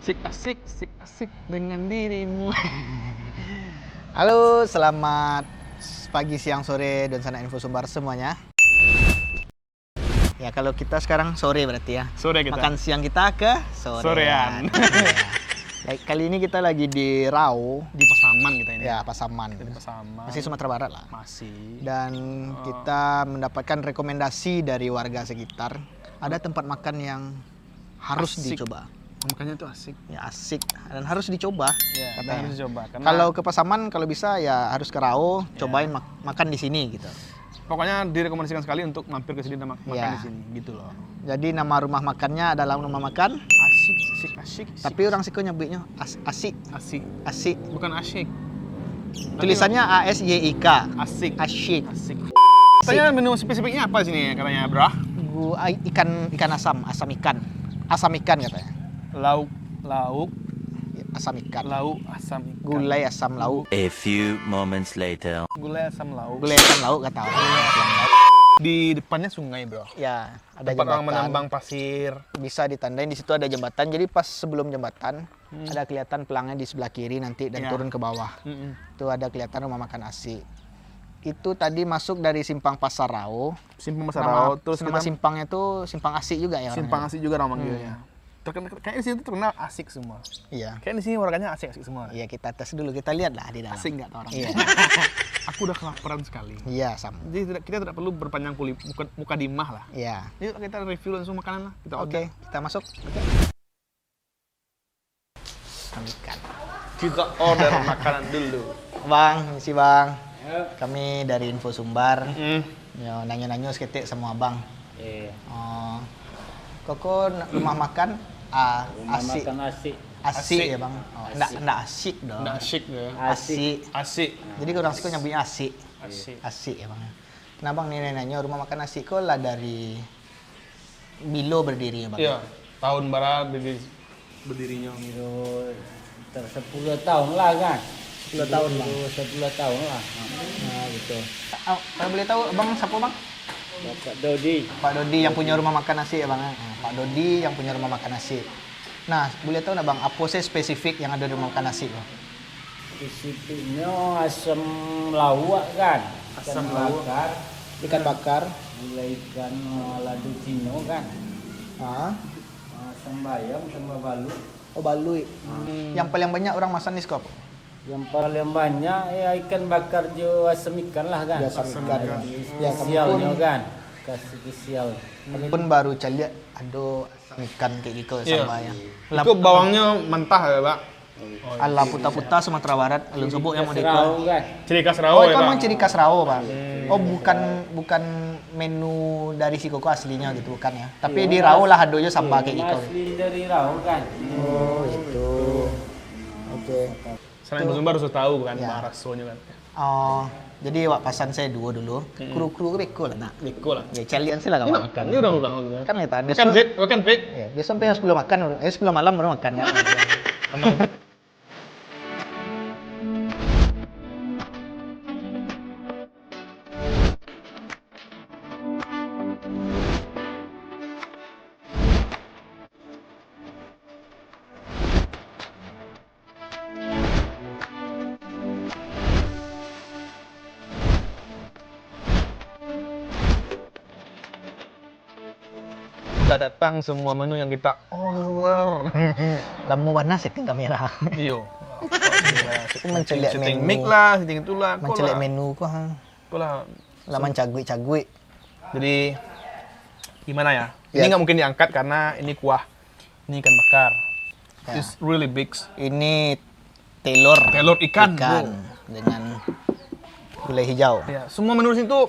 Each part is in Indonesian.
Sik asik dengan dirimu. Halo, selamat pagi, siang, sore, dan sana info sumber semuanya. Ya, kalau kita sekarang sore berarti ya. Sore kita. Makan siang kita ke Sorean. Ya, kali ini kita lagi di Rau. Di Pasaman kita ini. Ya, Pasaman. Di Pasaman. Masih Sumatera Barat lah. Masih. Dan kita mendapatkan rekomendasi dari warga sekitar. Ada tempat makan yang harus Asik. dicoba. Makanya tuh asik. Ya, asik dan harus dicoba. Ya, katanya. harus dicoba. Karena Kalau ke Pasaman kalau bisa ya harus ke Rau, cobain makan di sini gitu. pokoknya direkomendasikan sekali untuk mampir ke sini dan makan Ya. di sini gitu loh. Jadi nama rumah makannya adalah rumah makan, Asik. tapi orang Siko nyebutnya asik, asik. asik. Bukan asyik. Tulisannya ASYIK, Asik. asyik. Asik. Katanya menu spesifiknya apa sini katanya, Bro? Ikan asam ikan katanya. Lauk Asam ikan. asam ikan. Gulai asam lauk. A few moments later. Gulai asam lauk. Gulai asam lauk kata orang. Di depannya sungai, Bro. Ya, ada Tempat orang jembatan. menambang pasir. Bisa ditandain di situ ada jembatan. Jadi pas sebelum jembatan ada kelihatan pelangnya di sebelah kiri nanti dan Ya. turun ke bawah. Mm-mm. Itu ada kelihatan rumah makan asik. Itu tadi masuk dari simpang Pasar Rau. Simpang Pasar Nama, Rau, terus nama kita simpangnya itu simpang asik juga ya orangnya? simpang asik juga nama manggilnya. Terkenal kayaknya di sini tuh terkenal asik semua. Iya. Kayak di sini warganya asik-asik semua. Iya, kita tes dulu, kita lihat lah di dalam. Asik nggak tuh orang? Iya. Aku udah kelaparan sekali. Iya, sama. Jadi kita tidak perlu berpanjang kulit muka dimah lah. Iya. Yuk kita review langsung makanan lah. Kita order. Oke, kita masuk. Ikan. Kita order makanan dulu. Bang, misi Bang. Kami dari Info Sumbar. Mm. Yo, nanya-nanya seketik sama Abang. Iya. Oh, Koko rumah makan Rumah asik. makan asik. Asik Asik. ya, Bang. Oh, enggak asik dong. Nggak asik ya. Asik. Asik. Jadi orang Siko nyebutnya asik. Asik. Asik ya, Bang. Nah, Bang, ini nanya rumah makan asik kok lah dari Bilo berdiri ya, Bang. Iya. Tahun berapa berdirinya? Kira 10 tahun lah kan. 10 tahun, Bang. 10 tahun lah. Nah, gitu. Kalau boleh tahu, Bang, siapa, Bang? Bapak Dodi. Pak Dodi yang punya rumah makan nasi ya, Bang. Pak Dodi yang punya rumah makan nasi. Nah, boleh tahu nggak, Bang, apa sih spesifik yang ada di rumah makan nasi, Bang? Spesifiknya asam lawak kan. Asam Ikan lawak. bakar. Ikan bakar. Mulai ikan ladu Cino kan. Ah, Asam bayam sama balut. oh, balui. Yang paling banyak orang masak ni skop. Yang paling banyak ya ikan bakar jo asam ikan lah kan. Ya, asam ikan. Nah, Ya, spesialnya kami pun- kan. Kasih spesial. Kami pun baru cari ada asam ikan kayak gitu Iya. sama ya. Itu bawangnya mentah ya, Pak? Ala puta-puta Sumatera Barat, alun sobok yang mau Serau dekor. kan. Ciri khas Oh, Rawa itu ya, memang Pak? ciri khas Rawo, Bang. Oh, bukan menu dari si Koko aslinya gitu, bukan ya. Tapi di Rawo lah adonya sambal kayak gitu. Asli dari Rau kan. Oh, itu. Oke. Selain Sumbar harus tahu kan, Ya. Bang Rasonya kan. Oh, jadi wak pasan saya dua dulu. Kru-kru beko lah nak. Beko lah. Ya, calian sih lah Ini kawan makan. Ini udah bukan. Kan ya tadi. Bukan fit, bukan fit. Ya, dia sampai sebelum makan, sebelum malam baru makan ya. Udah datang semua menu yang kita order. Lama warna setting kamera. Iyo. Aku mencelik Setting menu. mic lah, setting itulah. Mencelik menu kok. Kok lah. Laman cagui-cagui. Jadi gimana ya? Ya. Ini nggak mungkin diangkat karena ini kuah. Ini ikan bakar. Ya. It's really big. Ini telur Telur ikan, dengan gulai hijau. Ya, semua menu di sini tuh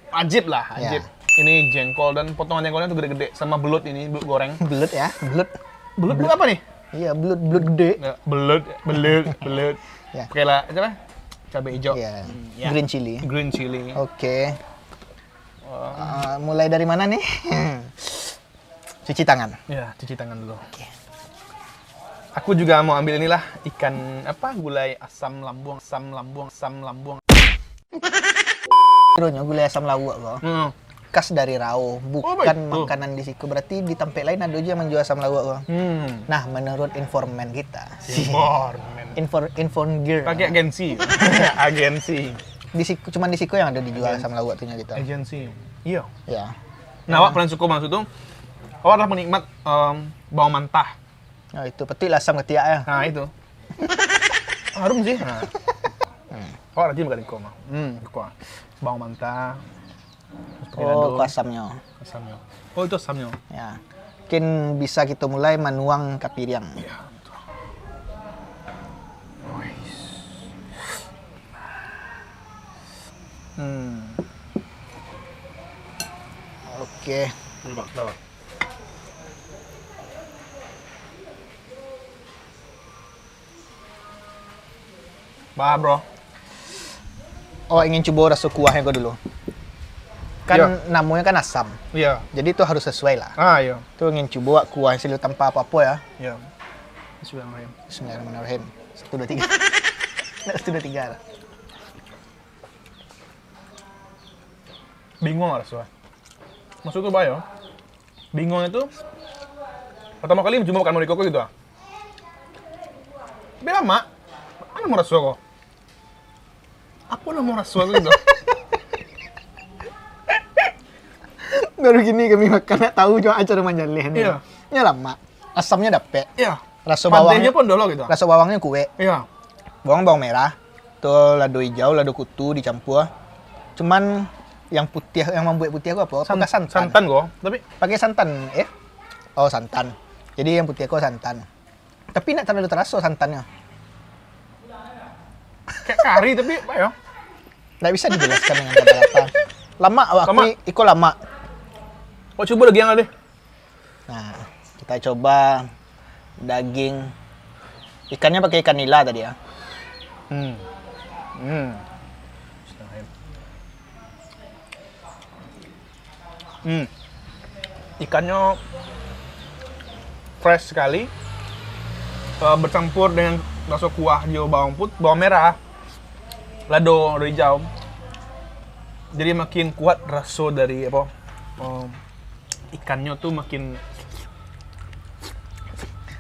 wajib lah, Ya. wajib. Ini jengkol dan potongan jengkolnya tuh gede-gede sama belut ini, belut goreng. Belut ya, belut. Belut apa nih? Iya, belut gede. Ya, belut. Ya. Pakai lah, apa? Cabai hijau. Iya. Ya. Green chili. Green chili. Oke. Mulai dari mana nih? Cuci tangan. Ya, cuci tangan dulu. Aku juga mau ambil inilah ikan apa? Gulai asam lambung. Kironya gulai asam lawak kok. khas dari Rau, bukan betul. makanan di situ. Berarti di tempat lain ada aja yang menjual asam lawak, Bang. Nah, menurut informan kita, inform gear. Pakai agensi. Agensi. Cuman di situ yang ada dijual asam lawak tuhnya gitu. Agensi. Iya. Ya. Nah, awak paling suka maksud tuh, awak adalah penikmat bawang mentah. Nah, itu petik asam ketiak ya. Nah, itu. Harum sih. Nah. Awak rajin makan iko mah. Suka. Bawang mentah. Terus pakai Oh, dado, ke asamnya. asamnya. Oh, itu asamnya. Ya. Mungkin bisa kita mulai menuang ke piring. Iya, betul. Wais. Oke. Bah, bro. Oh, ingin coba rasa kuahnya kau dulu. Kan Iya. namanya kan asam. Iya. Jadi itu harus sesuai lah. Ah, iya. Itu ingin coba kuah sih tanpa apa-apa ya. Iya. Bismillahirrahmanirrahim. Bismillahirrahmanirrahim. 1, 2, 3. Nah, 1, 2, 3 lah. Bingung rasanya. Maksud tuh bayo. Bingung itu pertama kali cuma makan morikoko gitu ah. Tapi lama. Apa mau rasa kok? Apa mau rasa gitu? Baru gini kami makan, nak tahu cuma acara manjaleh nih. Iya. Nya lama. Asamnya dapet. Iya. Rasa Pantainya bawangnya pun dulu gitu. Rasa bawangnya kue. Iya. Bawang merah. Tuh lado hijau, lado kutu dicampur. Cuman yang putih, yang membuat putih aku apa? Pakai santan. Santan kok. Tapi Pakai santan, Oh, santan. Jadi yang putih aku santan. Tapi nak terlalu terasa santannya. kayak kari tapi bayo. Nggak bisa dijelaskan dengan kata-kata. Lama, Lama. Iko lama. Oh, coba lagi yang ada. Nah, kita coba daging. Ikannya pakai ikan nila tadi ya. Ikannya fresh sekali, bercampur dengan rasa kuah hijau bawang merah, lado hijau. Jadi makin kuat rasa dari apa ikannya tuh makin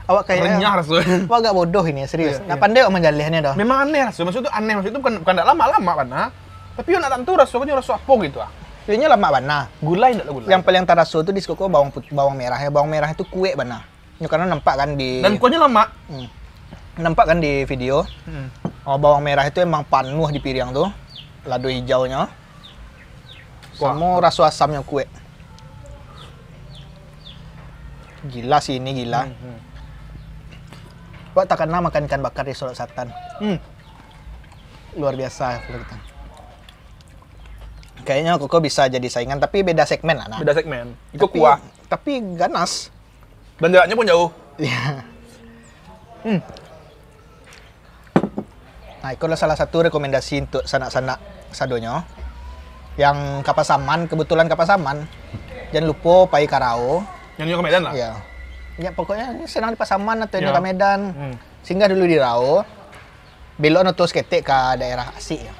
Awak kayak renyah rasanya. Awak agak bodoh ini, serius. Iya, Nggak iya. pandai awak menjalihnya dah. Memang aneh rasanya, maksudnya tuh aneh, maksudnya itu bukan lama-lama kan, tapi yo nak tentu rasanya rasa apa gitu ah. Ini lama bana. Gulai enggak lah gulai. Yang paling terasa itu di sekoko bawang merah ya. Bawang merah itu kue bana. Ya, karena nampak kan di Dan kuahnya lama. nampak kan di video. Oh, bawang merah itu emang penuh di piring tuh. Lado hijaunya. Sama rasa asamnya kue. Gila sih ini, gila. Wah, tak kena makan ikan bakar di Solok Satan. Luar biasa kalau kita. Kayaknya Koko bisa jadi saingan, tapi beda segmen lah. Nah. Beda segmen. Itu Tapi- kuah. Tapi ganas. Dan jaraknya pun jauh. Iya. Nah, itu adalah salah satu rekomendasi untuk sanak-sanak sadonya. Yang Kapasaman, kebetulan Kapasaman. Jangan lupa pai Karao. Yang nyok Medan lah. Iya. Ya, pokoknya ini senang di Pasaman atau Ya. ke Medan. Singgah dulu di Rao. Belok terus ketek ke daerah Asik ya.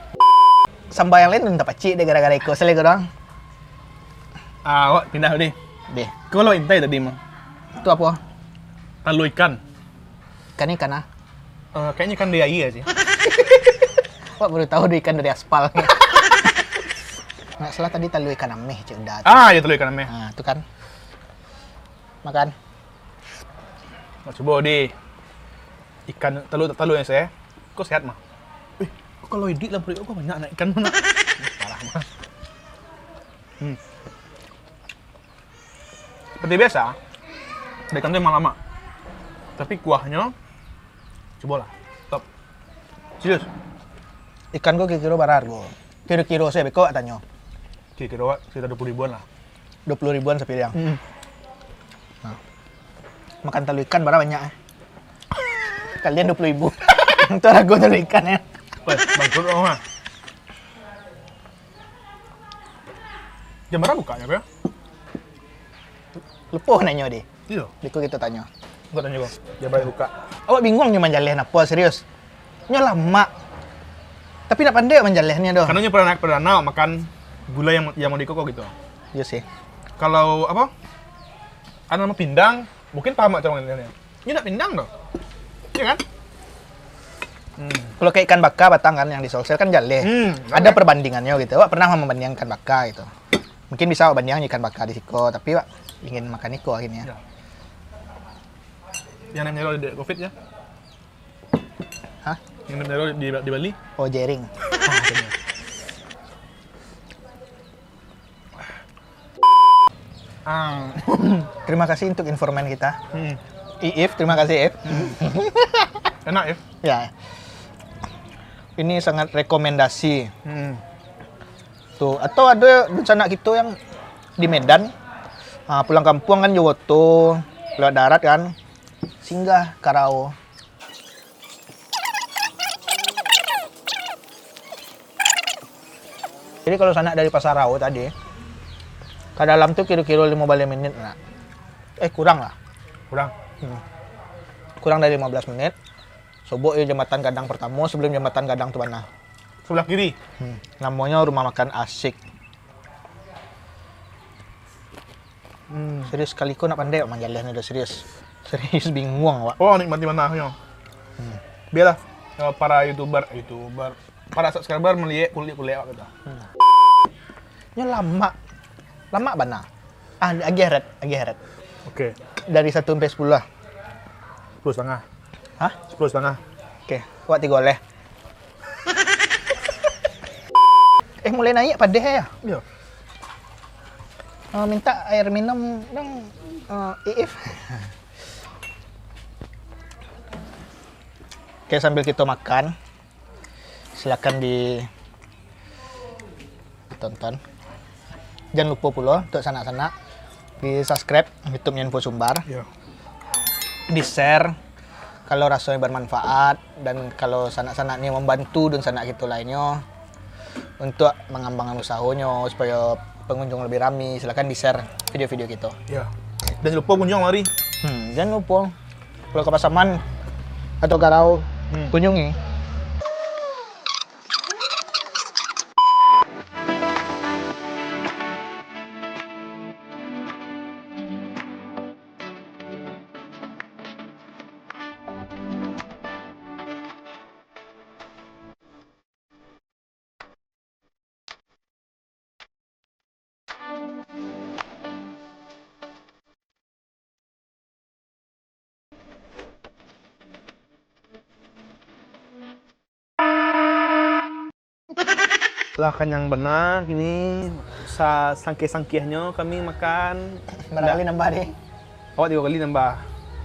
Sambal yang lain entah pacik deh gara-gara ikut selego doang. Ah, wak, pindah nih. Deh, Kalau intai tadi mah. itu apa? Talu ikan. Ikan ah. Kayaknya ikan deai ya sih. Wah, baru tahu ada ikan dari aspal. Nggak salah tadi talu ikan ameh, cik udah. Ah, ya talu ikan namanya. Nah, itu kan. Makan. Nah, coba deh. Ikan talu yang saya. Kok sehat mah? Kalau edit lah perut kok banyak anak ikan mana? Parah mah. Seperti biasa, ikan itu emang lama. Tapi kuahnya, cobalah. Top. Serius. Ikan kok kira-kira barar go. Kira-kira saya beko tanya. Kira-kira sekitar 20 ribuan lah. 20 ribuan sepiring. Nah. Makan talu ikan barang banyak. Kalian 20 ribu. Itu ragu talu ikan ya. Weh, bangkrut dong mah. Jam berapa bukanya, Bro? Lupa nanya deh. Iya. Beko kita tanya. Enggak tanya kok. Jam berapa buka? Awak bingung nih menjalih apa serius? Nya lama. Tapi nak pandai menjalihnya doh. Karena pernah makan gula yang mau dikoko gitu. Iya sih. Kalau apa? Ada nama pindang, mungkin paham cara ngomongnya. Ini enggak pindang dong. Iya kan? Kalau kayak ikan baka batang kan yang di Solsel kan jale. Ada perbandingannya gitu. Wak pernah membandingkan ikan baka gitu. Mungkin bisa Wak bandingkan ikan baka di Siko, tapi Wak ingin makan Iko akhirnya. Ya. Yang namanya di Covid ya? Hah? Yang namanya di Bali? Oh, jering. Terima kasih untuk informan kita. Iif, terima kasih Iif. Enak ya? Ya. Ini sangat rekomendasi. Tuh, atau ada rencana gitu yang di Medan, pulang kampung kan Jowoto, lewat darat kan, singgah Karao. Jadi kalau sana dari Pasar Rao tadi, ke dalam tuh kira-kira 15 menit. Nah. Kurang lah. Kurang. Kurang dari 15 menit. Sobok ya jembatan Gadang pertama sebelum jembatan Gadang Tuana. Sebelah kiri. Namanya rumah makan asik. Serius kali kau nak pandai Mang Jalan udah serius. Serius bingung Wak. Oh, nikmati manahnya. Biarlah para YouTuber, para subscriber melihat kulit-kulit kita. Nya lama bana. Agi heret. Oke. Dari 1 sampai 10 lah. 10,5. Hah? 10,5. Oke, Wak 3 oleh. Mulai naik padeh ya. Iya. Minta air minum dong, Iif. Oke, sambil kita makan, silakan ditonton. Jangan lupa pula untuk sanak-sanak di subscribe YouTube-nya Info Sumbar, Iya. di share kalau rasanya bermanfaat, dan kalau sanak-sanak ini membantu dan sanak kita lainnya untuk mengembangkan usahanya supaya pengunjung lebih ramai, silakan di share video-video kita. Iya. Dan jangan lupa kunjung mari. Jangan lupa kalau ke Pasaman atau Karau, kunjungi. Setelah kenyang benar, kini sangkih-sangkihnya kami makan. Barangkali nambah deh. Awak 3 kali nambah.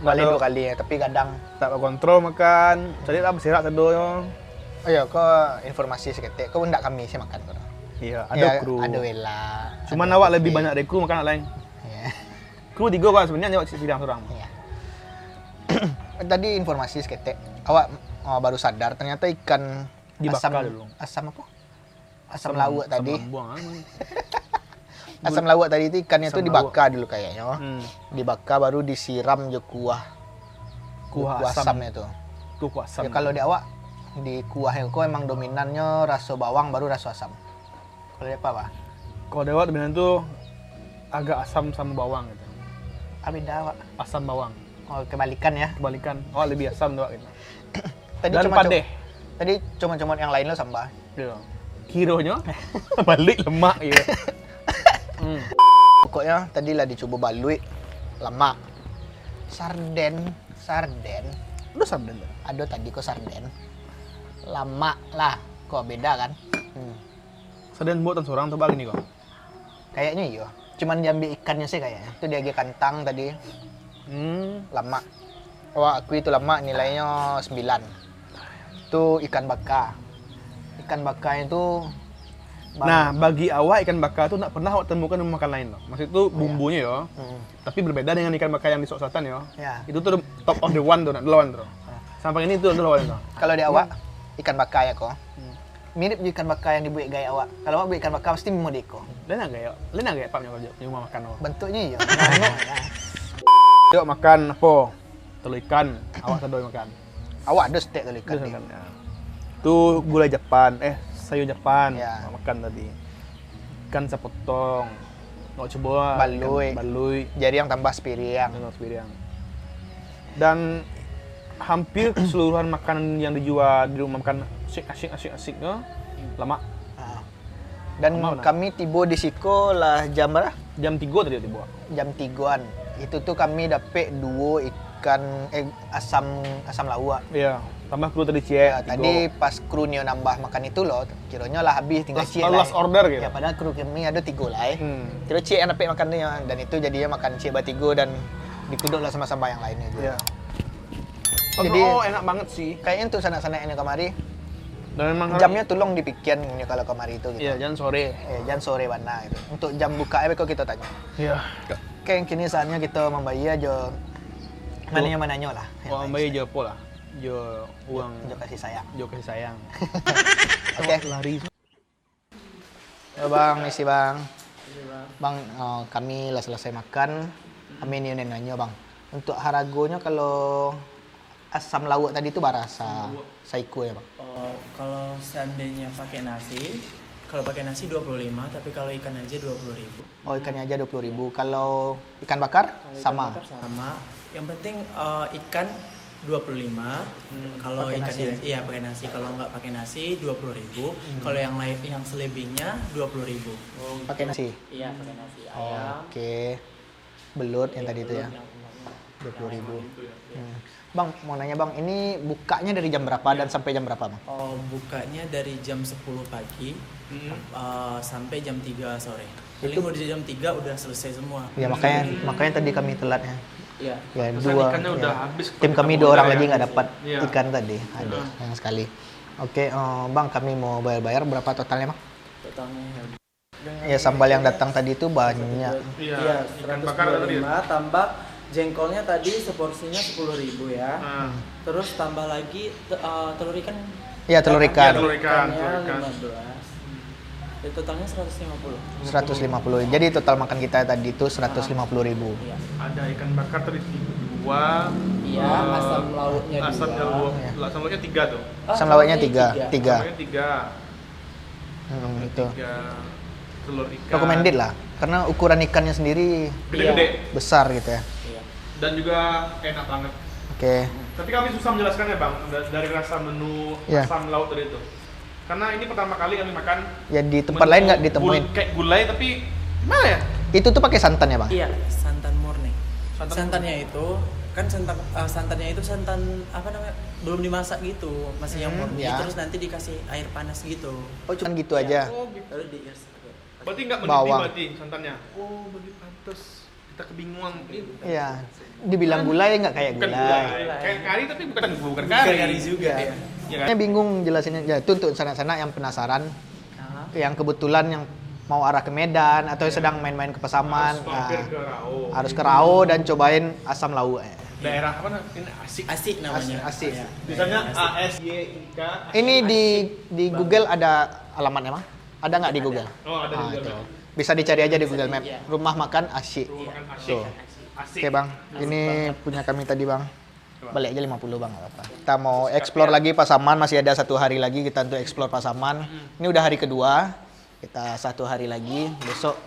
Balik Kalau 2 kali ya, tapi kadang. tak kontrol makan. Jadi lah bersirat tedoyo. Oh iya, kok informasi seketik. Kok ndak kami sih makan kok. Iya, ada kru. Ada Wela. Cuman ada awak Kopi. lebih banyak dari kru makan lain. Iya. Kru 3 kan sebenarnya awak sidang seorang. Iya. Tadi informasi seketik. Awak baru sadar ternyata ikan Dibakar asam dulu. Asam apa? Asam lawak tadi. Buang. Asam lawak tadi itu ikannya Asam tuh dibakar dulu kayaknya. Dibakar baru disiram je kuah Asam. asamnya tuh. Kuah asam. Ya, kalau di awak di kuahnya kok emang dominannya rasa bawang baru rasa asam. Kalau di apa, Pak? Kalau dewa dominan tuh agak asam sama bawang gitu. Beda awak. Asam bawang. Oh, kebalikan ya. Kebalikan. Oh, lebih asam doa gitu. Tadi Dan padeh. Tadi cuma yang lain lo sambal. Iya. Kironya balik lemak gitu. Pokoknya tadi lah dicoba balui lemak. Sarden. Udah sarden dah. Ada tadi kok sarden. Lama lah. Kok beda kan? Sarden buatan seorang tuh balik nih kok. Kayaknya iya. Cuman diambil ikannya sih kayaknya. Itu dia kantang tadi. Lama. Wah, aku itu lama nilainya 9. Itu ikan baka. Ikan baka itu Nah, bagi awak ikan bakar tuh tak pernah awak temukan di makan lain loh. Maksud itu bumbunya ya. Tapi berbeda dengan ikan bakar yang di Sulawesi Selatan ya. Ya. Itu tuh top of the one tuh, the one tuh. Sampai ini tuh the one tuh. Kalau di awak ikan baka ya kok. Mirip ikan baka yang dibuat gaya awak. Kalau awak buat ikan baka pasti mau deko. Lain agak papnya kerja di rumah makan awak. Bentuknya iya. Ngomong ya. Yuk makan apa? Telur ikan, awak sedoi makan. Awak ada steak kali ikan. Terus makan. Ya. Tuh gulai Jepang, sayur Jepang, Ya. makan tadi. Ikan sepotong, Nggak coba Balui. balui Jadi yang tambah spiriang. dan Spiriang. Dan hampir keseluruhan makanan yang dijual di rumah makan asik-asiknya lama. Ah. Dan Lama, kami tiba di Siko lah jam berapa? Jam 3 tadi tiba. Jam 3-an. Itu tuh kami dapet 2 ikan asam lawak. Iya, tambah kru tadi Ya, cie. tadi pas kru Nio nambah makan itu loh, kiranya lah habis tinggal cie lah. last order gitu. Ya padahal kru kami ada 3 lah Kira Hmm. cie yang dapat makannya dan itu jadinya makan cie batigo dan dikuduk lah sama-sama yang lainnya juga. Iya. Jadi- oh, enak banget sih. Kayaknya untuk sana-sana ini kemari Dan memang jamnya tolong dipikirin ini kalau kemari itu gitu. Iya, jangan sore. Jangan sore mana gitu. Untuk jam buka kok kita tanya. Iya. Kayak kini saatnya kita membayar aja mananya lah. Uang bayi jo pola. Jo uang Jo kasih sayang. jo kasih sayang. Oke. Lari. Ya bang, misi bang. Bang, kami lah selesai makan. Kami ini nanya bang. Untuk haragonya kalau asam lawak tadi itu barasa saiko ya bang. Oh, kalau seandainya pakai nasi, kalau pakai nasi 25, tapi kalau ikan aja 20.000. Oh ikannya aja 20.000. Kalau ikan bakar sama. Sama. Yang penting ikan 25. Kalau Pakai ikannya nasi iya pakai nasi. Kalau nggak pakai nasi 20.000. Kalau yang lain yang selebihnya 20.000. Pakai nasi. Iya pakai nasi Oh, ayam. Oke. Belut yang tadi itu ya. 20.000. Bang, mau nanya bang, ini bukanya dari jam berapa dan sampai jam berapa bang? Oh, bukanya dari jam 10 pagi sampai jam 3 sore. Paling kalau di jam 3 udah selesai semua. Ya makanya tadi kami telatnya. Iya. Ya Pesan dua. ikannya ya. udah habis. Tim kami Kita 2 orang order lagi ya. nggak dapat Iya. ikan tadi. Ada yang sekali. Oke, bang kami mau bayar berapa totalnya bang? Totalnya Ya sambal yang datang tadi itu banyak. Iya, ikan bakar tadi. 125 tambah jengkolnya tadi seporsinya 10.000 ya. Nah, Terus tambah lagi telur ikan. Iya telur Iya, ikan. telur ikan. Ikannya 15. Jadi totalnya 150. 150. Jadi total makan kita tadi itu 150.000. Iya. ada ikan bakar tadi 2. Iya, asam lauknya Asam 2. lauk. Iya. Asam lauknya 3 tuh. Asam lawaknya 3. Asam lauknya 3. Itu. 3 telur ikan. Recommended lah. Karena ukuran ikannya sendiri Gede-gede. besar gitu ya. Iya. Dan juga enak banget. Oke. Tapi kami susah menjelaskannya bang, dari rasa menu Iya. asam laut tadi itu. Karena ini pertama kali kami makan. Ya di tempat menu lain nggak ditemuin. Kayak gulai tapi gimana ya? Itu tuh pakai santan ya bang? Iya, santan murni. Santan Santannya itu kan santannya itu santan apa namanya? Belum dimasak gitu, masih yang murni. ya. Terus nanti dikasih air panas gitu. Oh cuma gitu aja. Oh gitu. Lalu diiris. Berarti nggak mendidih Bawang. berarti santannya? Oh begitu pantas. Kita kebingungan. Iya. Dibilang gulai nggak kayak Bukan gulai. gulai. Kayak kari tapi bukan Bukan kari. kari juga. Iya. Iya kan? Saya bingung jelasinnya. Ya itu untuk sana-sana yang penasaran, Nah, yang kebetulan yang mau arah ke Medan atau yang sedang main-main ke Pasaman, Harus mampir nah, ke Rao. harus ke Rao dan cobain asam lauk. Daerah apa namanya? Ini asik. asik namanya. Asik. Iya. Misalnya ASYIK. Ini di Google ada alamatnya mah? Ada nggak di Google? Oh ada di itu. Google. Bisa dicari aja di Google Map. Iya. Rumah makan asyik. Rumah makan asik. Tuh. Asik. Oke bang, ini punya kami tadi bang. Balik aja 50 bang, nggak apa-apa. Kita mau explore lagi Pasaman, masih ada 1 hari lagi kita untuk explore Pasaman. Ini udah hari kedua, kita 1 hari lagi. Besok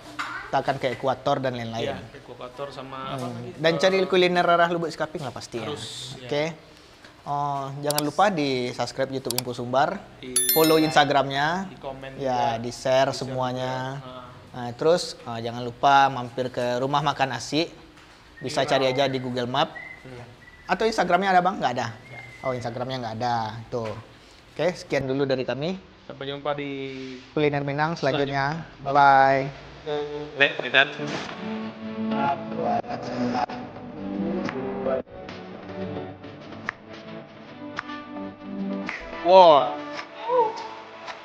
kita akan ke Ekuator dan lain-lain. Iya, ekuator sama apa lagi? Dan cari kuliner arah Lubuk Sekaping lah pasti ya. Harus, Oke. Oh, jangan lupa di subscribe YouTube Info Sumbar, Di- follow Instagramnya, di komen ya juga. di share semuanya. Ah. Nah, terus jangan lupa mampir ke rumah makan nasi. Bisa cari aja di Google Map. Atau Instagramnya ada bang? Nggak ada. Oh Instagramnya nggak ada. Tuh. Oke, sekian dulu dari kami. Sampai jumpa di Kuliner Minang selanjutnya. Bye bye. Lihat. Wow.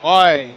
Oi.